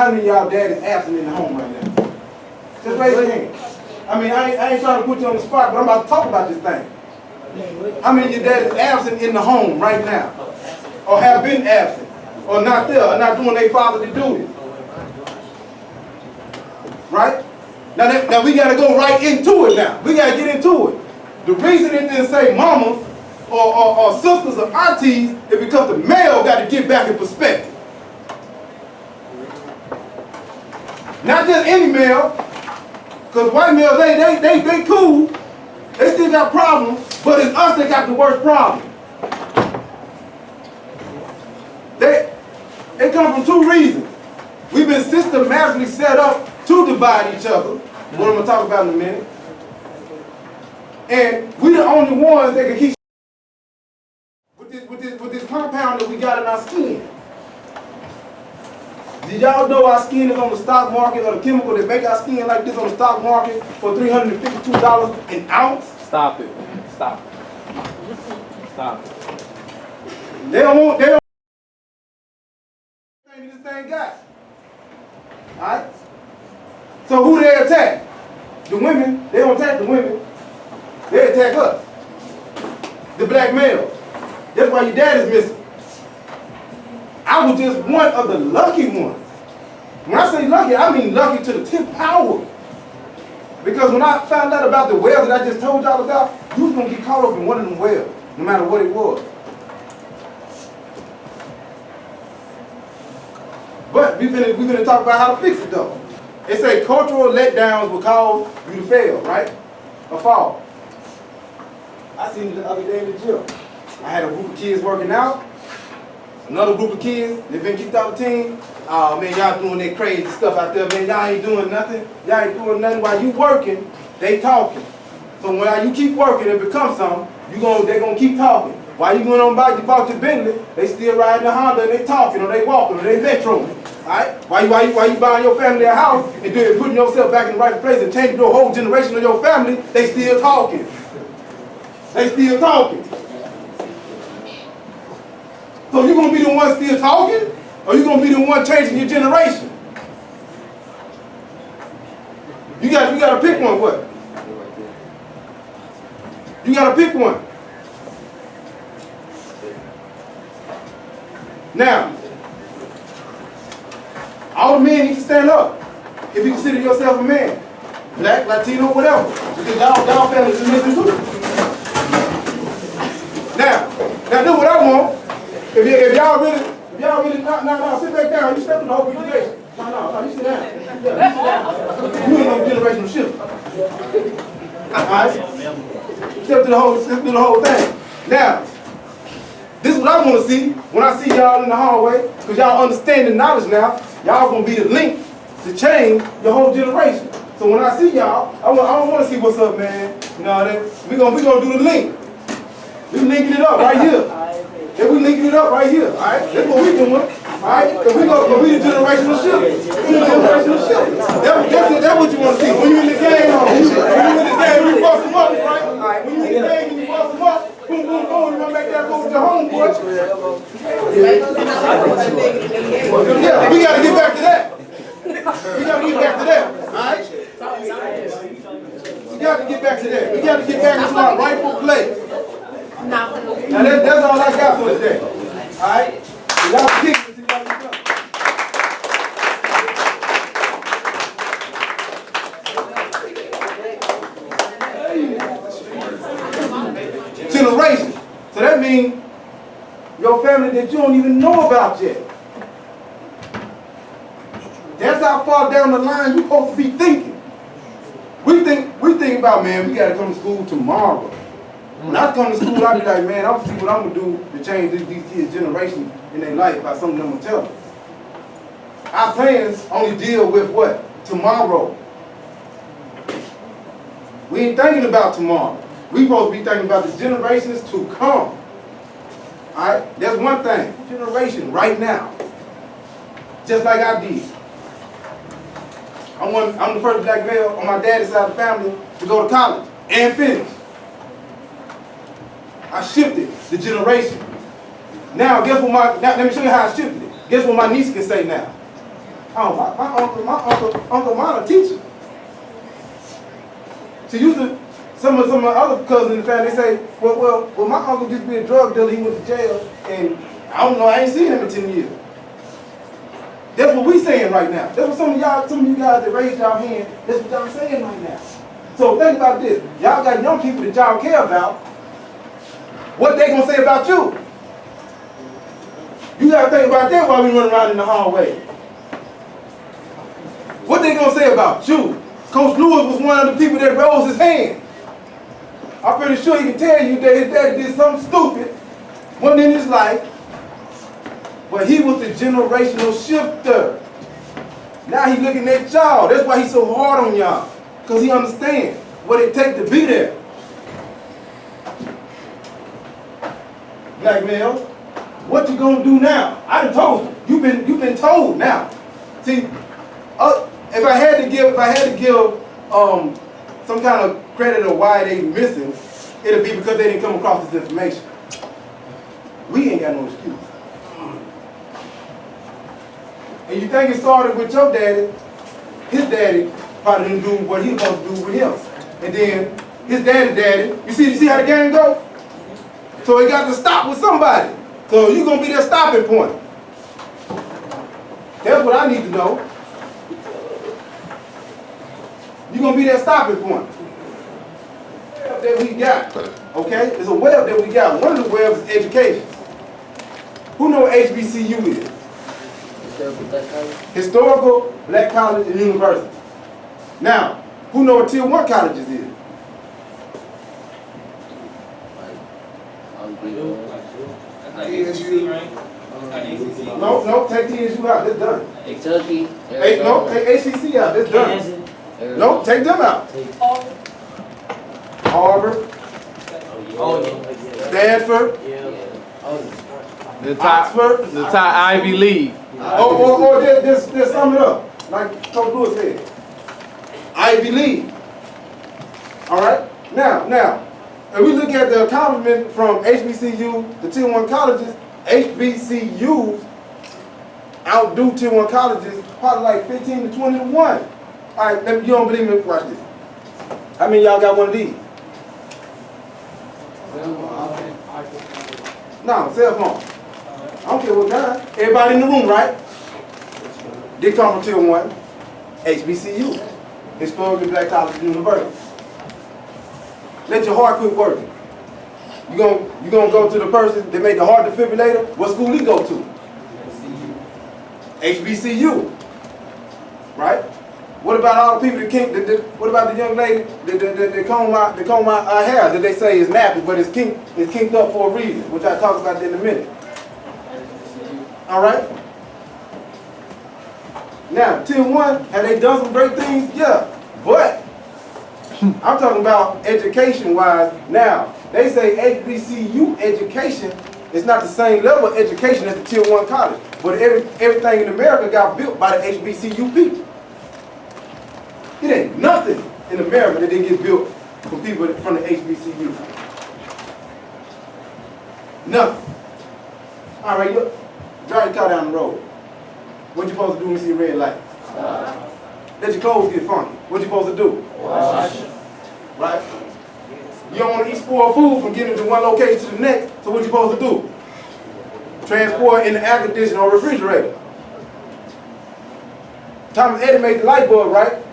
how many of y'all dad is absent in the home right now? Just raise your hand. I mean, I ain't trying to put you on the spot, but I'm about to talk about this thing. How many of your dad is absent in the home right now? Or have been absent? Or not there, or not doing their fatherly duties? Right? Now we got to go right into it now. We got to get into it. The reason it didn't say mamas or sisters or aunties is because the male got to get back in perspective. Not just any male, because white males, they cool. They still got problems, but it's us that got the worst problem. It comes from two reasons. We've been systematically set up to divide each other, what I'm going to talk about in a minute. And we're the only ones that can keep with this compound that we got in our skin. Did y'all know our skin is on the stock market, or the chemical that make our skin like this on the stock market for $352 an ounce? Stop it. Stop it. Stop it. They don't this thing got. Alright? So who they attack? The women. They don't attack the women. They attack us. The black male. That's why your dad is missing. I was just one of the lucky ones. When I say lucky, I mean lucky to the 10th power. Because when I found out about the wells that I just told y'all about, you was going to get caught up in one of them wells, no matter what it was. But we're going to talk about how to fix it though. They say cultural letdowns will cause you to fail, right? Or fall. I seen it the other day in the gym. I had a group of kids working out. Another group of kids, they've been kicked out of the team. Oh man, y'all doing that crazy stuff out there, man. Y'all ain't doing nothing. Y'all ain't doing nothing. While you working, they talking. So when you keep working and become something, they gonna keep talking. While you going on by, you bought your Bentley, they still riding the Honda and they talking, or they walking, or they metroing. Alright? While you buying your family a house and putting yourself back in the right place and changing your whole generation of your family, they still talking. They still talking. So you gonna be the one still talking, or you gonna be the one changing your generation? You gotta pick one. What? You gotta pick one. Now, all the men need to stand up if you consider yourself a man, black, Latino, whatever, because y'all families are missing too. Now do what I want. If y'all really, no, sit back down. You step to the whole generation. No, you sit down. Yeah, you sit down. You ain't no generational shift. Alright? Step to the whole thing. Now, this is what I want to see when I see y'all in the hallway, because y'all understand the knowledge now. Y'all gonna be the link to change your whole generation. So when I see y'all, I don't want to see what's up, man. No, we gonna do the link. We linking it up right here. Yeah, we linking it up right here, all right? That's what we doing, all right? Because we gonna be the generational shift. That's what you want to see. When you in the game, you bust them up, right? When you in the game and you bust them up, boom, boom, boom, you gonna make that go with your homeboy. Yeah, we gotta get back to that. We gotta get back to that, all right? We gotta get back to that. We gotta get back to our rightful place. Now that's all I got for today. Alright? Y'all kick it until y'all get done. Generation. So that means your family that you don't even know about yet. That's how far down the line you're supposed to be thinking. We think about, man, we gotta come to school tomorrow. When I come to school, I be like, man, I'm gonna see what I'm gonna do to change these kids' generation in their life by something I'm gonna tell them. Our plans only deal with what? Tomorrow. We ain't thinking about tomorrow. We supposed to be thinking about the generations to come. Alright? That's one thing. Generation right now. Just like I did. I'm the first black male on my daddy's side of the family to go to college and finish. I shifted the generation. Now, guess what let me show you how I shifted it. Guess what my niece can say now? Oh, my uncle mine a teacher. She used to, some of my other cousins in the family, they say, well, my uncle used to be a drug dealer, he went to jail, and I don't know, I ain't seen him in 10 years. That's what we saying right now. That's what some of you guys that raised y'all hand, that's what y'all saying right now. So think about this. Y'all got young people that y'all care about. What they gonna say about you? You gotta think about that while we run around in the hallway. What they gonna say about you? Coach Lewis was one of the people that rose his hand. I'm pretty sure he can tell you that his daddy did something stupid, wasn't in his life, but he was the generational shifter. Now he looking at y'all. That's why he's so hard on y'all, because he understands what it takes to be there. Black male, what you gonna do now? I done told you. You've been told now. See, if I had to give some kind of credit of why they missing, it'll be because they didn't come across this information. We ain't got no excuse. And you think it started with your daddy? His daddy probably didn't do what he was supposed to do with him. And then his daddy, you see how the game go? So he got to stop with somebody. So you're gonna be their stopping point. That's what I need to know. You're gonna be that stopping point. That we got, okay? It's a web that we got. One of the webs is education. Who know what HBCU is? Historical Black College and University. Now, who know what Tier 1 colleges is? TSU, right? No, take TSU out. That's done. Kentucky. No, take ACC out. That's done. No, take them out. Harvard, Stanford, The top Ivy League. or just sum it up, like Coach Lewis said. Ivy League. All right. Now, if we look at the accomplishment from HBCU, the Tier 1 colleges, HBCUs outdo Tier 1 colleges probably like 15 to 20 to 1. All right, you don't believe me? Watch this. How many of y'all got one of these? No, cell phone. I don't care what kind. Everybody in the room, right? They come from Tier 1, HBCU, Historically Black College and University. Let your heart quit working. You gonna go to the person that made the heart defibrillator? What school he go to? HBCU. Right? What about all the people what about the young lady that comb my hair that they say is nappy, but it's kinked up for a reason, which I'll talk about in a minute. All right? Now, Tier 1, have they done some great things? Yeah. But I'm talking about education-wise. Now, they say HBCU education is not the same level of education as the Tier 1 college. But everything in America got built by the HBCU people. It ain't nothing in America that didn't get built from people from the HBCU. Nothing. All right, you drive your car down the road. What you supposed to do when you see a red light? Stop. Let your clothes get funky. What you supposed to do? Wash. Right? You don't want to eat spoiled food from getting from one location to the next, so what you supposed to do? Transport in the air conditioner or refrigerator. Thomas Edison made the light bulb, right?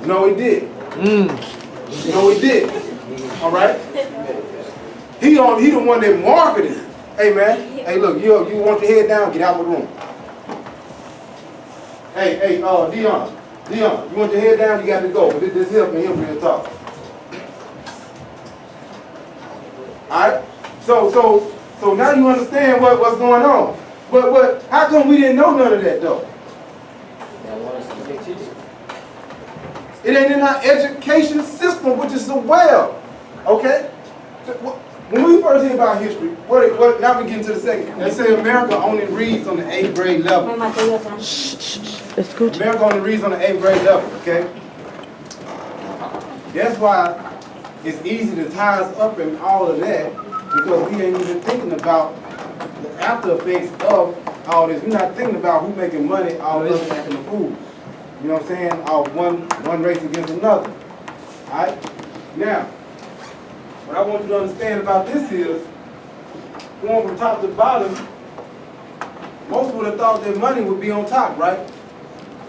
No, he did. No, he did. All right? He the one that marketed it. Hey, man. Hey, look, you want your head down? Get out of the room. Hey, Dion, you want your head down? You got to go. But this help me real talk. All right? So now you understand what's going on. But how come we didn't know none of that, though? It ain't in our education system, which is so well. Okay? When we first hear about history, now we get into the second. They say America only reads on the 8th grade level. America only reads on the 8th grade level, okay? That's why it's easy to tie us up in all of that, because we ain't even thinking about the after effects of all this. We're not thinking about who making money off us making the food. You know what I'm saying? Off one race against another. Alright? Now, what I want you to understand about this is, going from top to bottom, most would have thought that money would be on top, right?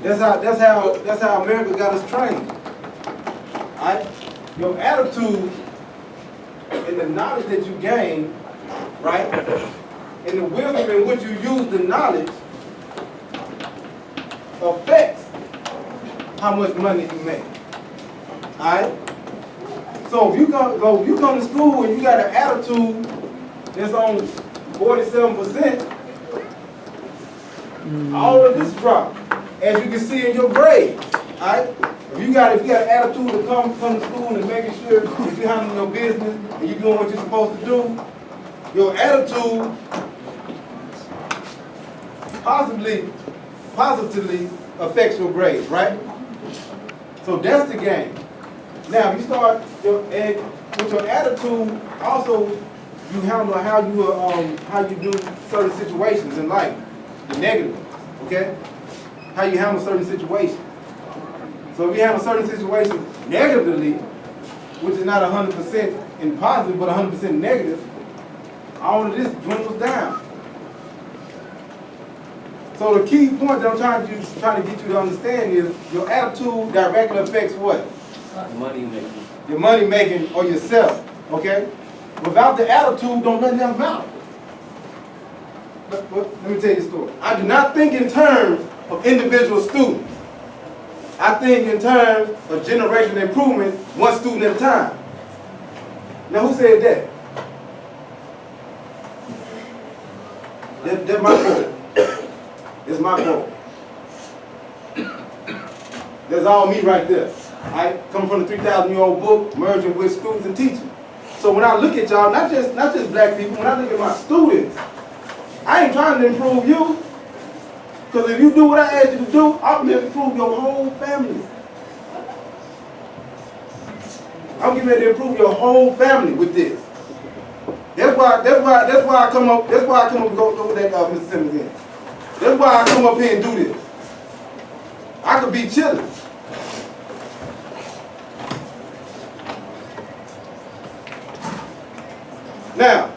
That's how America got us trained. Alright? Your attitude and the knowledge that you gain, right? And the wisdom in which you use the knowledge affects how much money you make. Alright? So if you come to school and you got an attitude that's on 47%, all of this drop, as you can see in your grade. Alright? If you got an attitude to come to school and making sure that you're handling your business and you're doing what you're supposed to do, your attitude positively affects your grades, right? So that's the game. Now, if you start with your attitude, also you handle how you do certain situations in life, the negative ones, okay? How you handle certain situations. So if you handle certain situations negatively, which is not 100% in positive, but 100% negative, all of this dwindles down. So the key point that I'm trying to get you to understand is your attitude directly affects what? Money making. Your money making or yourself, okay? Without the attitude, don't nothing else matter. But let me tell you a story. I do not think in terms of individual students. I think in terms of generational improvement, one student at a time. Now, who said that? That's my quote. It's my quote. That's all me right there. I come from the 3,000-year-old book, merging with students and teachers. So when I look at y'all, not just black people, when I look at my students, I ain't trying to improve you. Because if you do what I asked you to do, I'm going to improve your whole family. I'm getting ready to improve your whole family with this. That's why I come up and go with that Mr. Simmons in. That's why I come up here and do this. I could be chilling. Now,